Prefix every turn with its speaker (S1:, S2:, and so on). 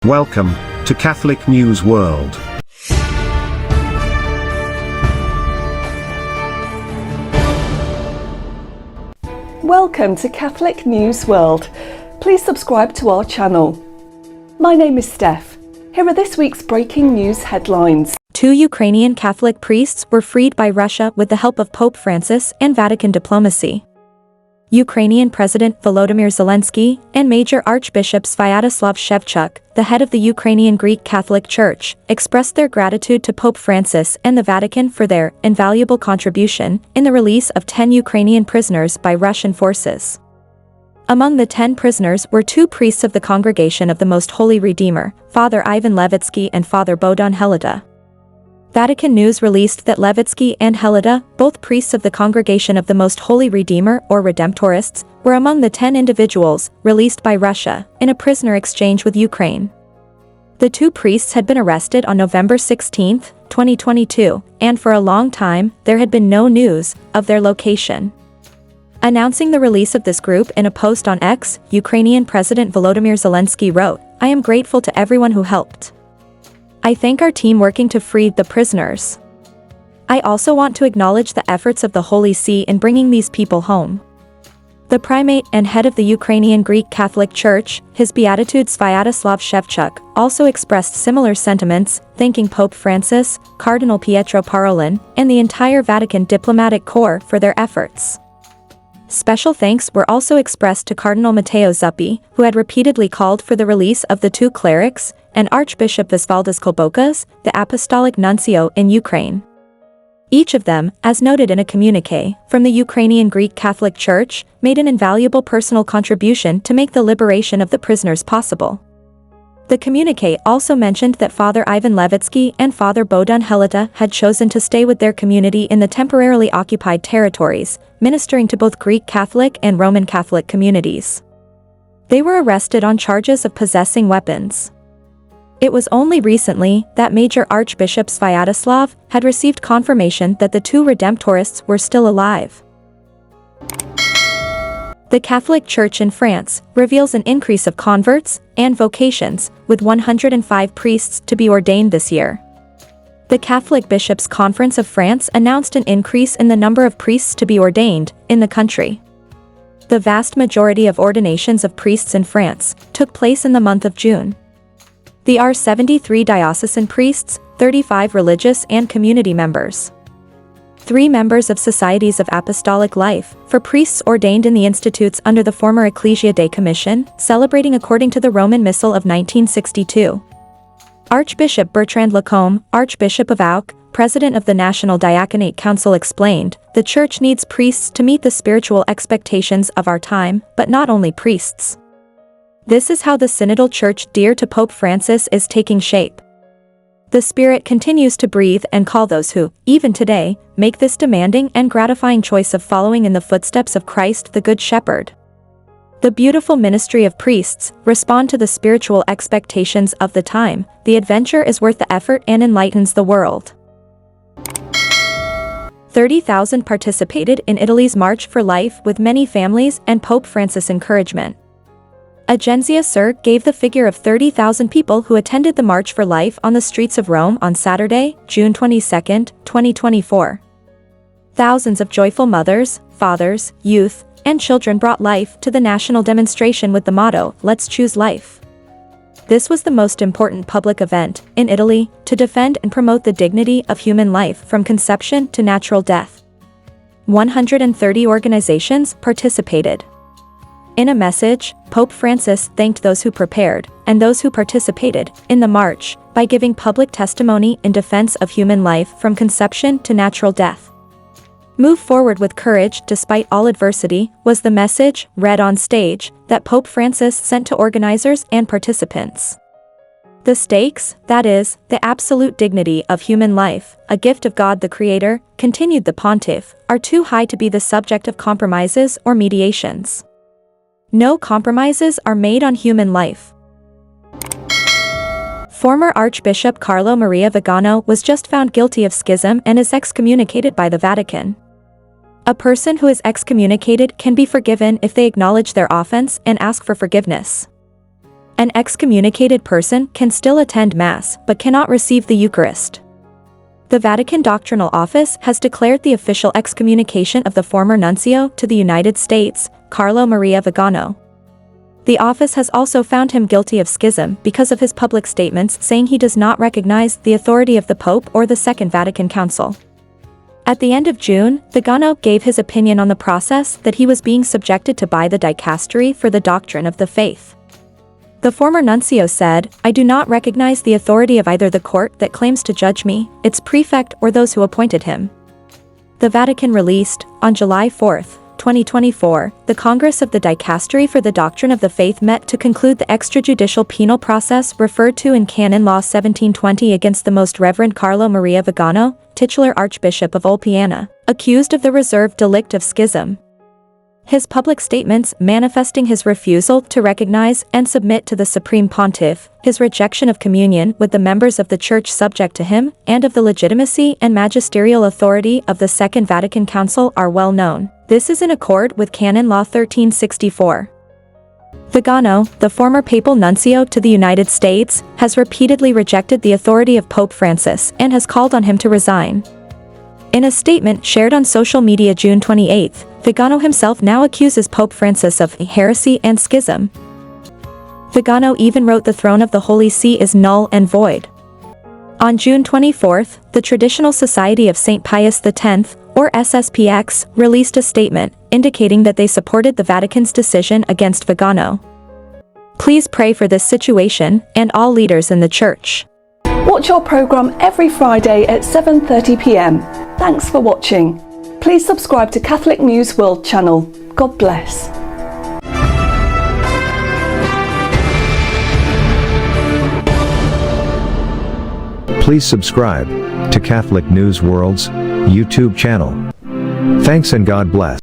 S1: Welcome to Catholic News World.
S2: Welcome to Catholic News World. Please subscribe to our channel. My name is Steph. Here are this week's breaking news headlines.
S3: 2 Ukrainian Catholic priests were freed by Russia with the help of Pope Francis and Vatican diplomacy. Ukrainian President Volodymyr Zelensky and Major Archbishop Sviatoslav Shevchuk, the head of the Ukrainian Greek Catholic Church, expressed their gratitude to Pope Francis and the Vatican for their invaluable contribution in the release of 10 Ukrainian prisoners by Russian forces. Among the 10 prisoners were 2 priests of the Congregation of the Most Holy Redeemer, Father Ivan Levitsky and Father Bogdan Helida. Vatican News released that Levitsky and Helida, both priests of the Congregation of the Most Holy Redeemer or Redemptorists, were among the 10 individuals released by Russia in a prisoner exchange with Ukraine. The 2 priests had been arrested on November 16, 2022, and for a long time there had been no news of their location. Announcing the release of this group in a post on X, Ukrainian President Volodymyr Zelensky wrote, "I am grateful to everyone who helped. I thank our team working to free the prisoners. I also want to acknowledge the efforts of the Holy See in bringing these people home." The primate and head of the Ukrainian Greek Catholic Church, His Beatitude Sviatoslav Shevchuk, also expressed similar sentiments, thanking Pope Francis, Cardinal Pietro Parolin, and the entire Vatican diplomatic corps for their efforts. Special thanks were also expressed to Cardinal Matteo Zuppi, who had repeatedly called for the release of the 2 clerics, and Archbishop Visvaldas Kolbokas, the Apostolic Nuncio in Ukraine. Each of them, as noted in a communiqué from the Ukrainian Greek Catholic Church, made an invaluable personal contribution to make the liberation of the prisoners possible. The communiqué also mentioned that Father Ivan Levitsky and Father Bogdan Helida had chosen to stay with their community in the temporarily occupied territories, ministering to both Greek Catholic and Roman Catholic communities. They were arrested on charges of possessing weapons. It was only recently that Major Archbishop Sviatoslav had received confirmation that the 2 Redemptorists were still alive. The Catholic Church in France reveals an increase of converts and vocations, with 105 priests to be ordained this year. The Catholic Bishops' Conference of France announced an increase in the number of priests to be ordained in the country. The vast majority of ordinations of priests in France took place in the month of June. There are 73 diocesan priests, 35 religious and community members, 3 members of Societies of Apostolic Life, for priests ordained in the institutes under the former Ecclesia Dei Commission, celebrating according to the Roman Missal of 1962. Archbishop Bertrand Lacombe, Archbishop of Auch, President of the National Diaconate Council, explained, "The Church needs priests to meet the spiritual expectations of our time, but not only priests. This is how the synodal church dear to Pope Francis is taking shape. The Spirit continues to breathe and call those who, even today, make this demanding and gratifying choice of following in the footsteps of Christ the Good Shepherd. The beautiful ministry of priests respond to the spiritual expectations of the time. The adventure is worth the effort and enlightens the world." 30,000 participated in Italy's March for Life, with many families and Pope Francis' encouragement. Agenzia Ser gave the figure of 30,000 people who attended the March for Life on the streets of Rome on Saturday, June 22, 2024. Thousands of joyful mothers, fathers, youth, and children brought life to the national demonstration with the motto, "Let's choose life." This was the most important public event in Italy to defend and promote the dignity of human life from conception to natural death. 130 organizations participated. In a message, Pope Francis thanked those who prepared, and those who participated, in the march, by giving public testimony in defense of human life from conception to natural death. "Move forward with courage despite all adversity," was the message, read on stage, that Pope Francis sent to organizers and participants. "The stakes, that is, the absolute dignity of human life, a gift of God the Creator," continued the pontiff, "are too high to be the subject of compromises or mediations. No compromises are made on human life." Former Archbishop Carlo Maria Vigano was just found guilty of schism and is excommunicated by the Vatican. A person who is excommunicated can be forgiven if they acknowledge their offense and ask for forgiveness. An excommunicated person can still attend Mass but cannot receive the Eucharist. The Vatican Doctrinal Office has declared the official excommunication of the former nuncio to the United States, Carlo Maria Vigano. The office has also found him guilty of schism because of his public statements saying he does not recognize the authority of the Pope or the Second Vatican Council. At the end of June, Vigano gave his opinion on the process that he was being subjected to by the dicastery for the doctrine of the faith. The former nuncio said, "I do not recognize the authority of either the court that claims to judge me, its prefect or those who appointed him." The Vatican released, on July 4, 2024, the Congress of the Dicastery for the Doctrine of the Faith met to conclude the extrajudicial penal process referred to in Canon Law 1720 against the Most Reverend Carlo Maria Vigano, titular Archbishop of Olpiana, accused of the reserved delict of schism. His public statements manifesting his refusal to recognize and submit to the Supreme Pontiff, his rejection of communion with the members of the Church subject to him, and of the legitimacy and magisterial authority of the Second Vatican Council are well known. This is in accord with Canon Law 1364. Vigano, the former papal nuncio to the United States, has repeatedly rejected the authority of Pope Francis and has called on him to resign. In a statement shared on social media June 28, Vigano himself now accuses Pope Francis of heresy and schism. Vigano even wrote the throne of the Holy See is null and void. On June 24, the Traditional Society of St. Pius X, or SSPX, released a statement indicating that they supported the Vatican's decision against Vigano. Please pray for this situation and all leaders in the Church.
S2: Watch our programme every Friday at 7:30 p.m. Thanks for watching. Please subscribe to Catholic News World channel. God bless.
S1: Please subscribe to Catholic News World's YouTube channel. Thanks and God bless.